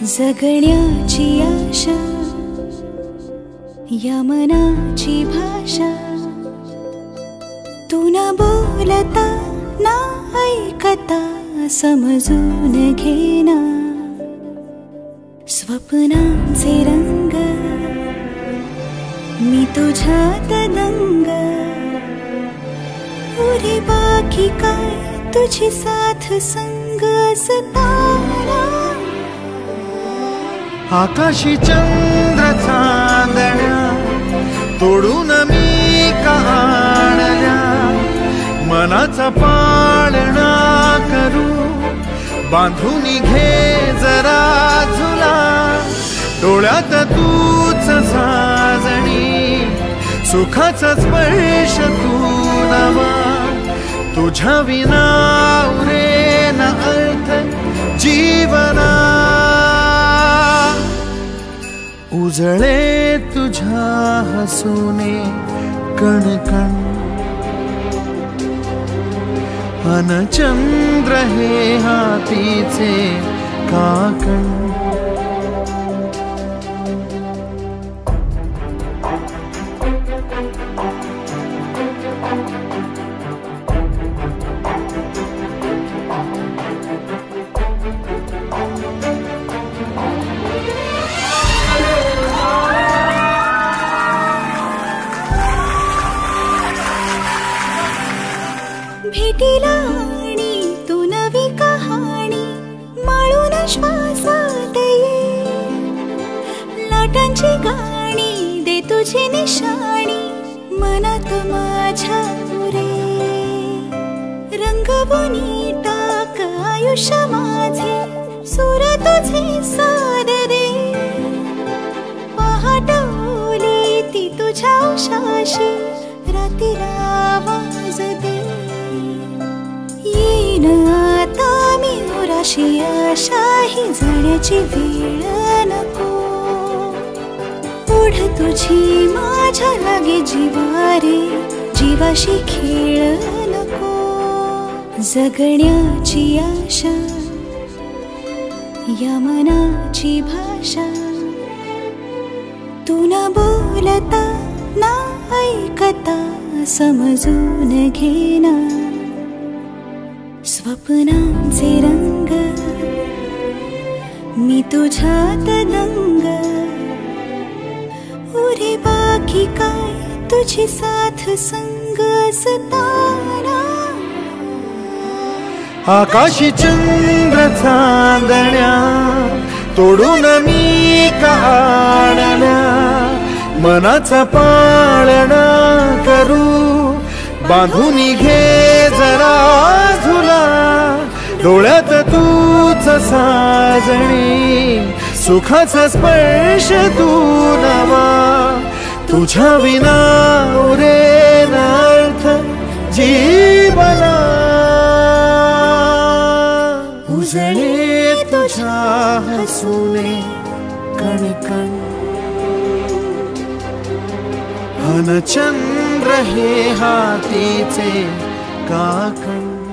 जगण्याची आशा या मनाची भाषा तू न बोलता ना ऐकता समजून घेना स्वप्नांचे रंग मी तुझ्यात दंग उरे बाकी काय तुझी साथ संग असताना आकाशी चंद्र चांदण्या तोडून मी का आणल्या मनाचा पाळणा करू बांधून घे जरा झुला डोळ्यात तूच साजणी सुखाचा स्पर्श तू नवा तुझ्या विना उरेन अर्थ जीवना उजळे तुझ्या हसूने कण कण अन चंद्र हे हातीचे काकण भेटीला आणि तू नवी कहाणी माळून श्वासात ये लाटांची गाणी दे तुझी निशाणी मनात माझ्या रे रंगवून टाक आयुष्य माझे सूर तुझे सार रे पहाटवली ती तुझ्या उशाशी रातीला आवाज दे येईन आता मी उराशी आशाही जाण्याची वेळ नको पुढ तुझी माझ्या लागे जीवारे जीवाशी खेळ नको जगण्याची आशा या मनाची भाषा तू न बोलता ना ऐकता समजून घेना स्वप्नांचे रंग मी तुझ्यात दंग उरे बाकी काय तुझी साथ संग असताना आकाशी चंद्र चांदण्या तोडून मी का आणल्या मनाचा पाळणा करू बांधून घे जरा झुला डोळ्यात तूच साजणी सुखाचा स्पर्श तू नवा तुझ्या विना उरेन अर्थ जीवना उजळे तुझ्या हसूने कण कण अन चंद्र हे हातीचे काकण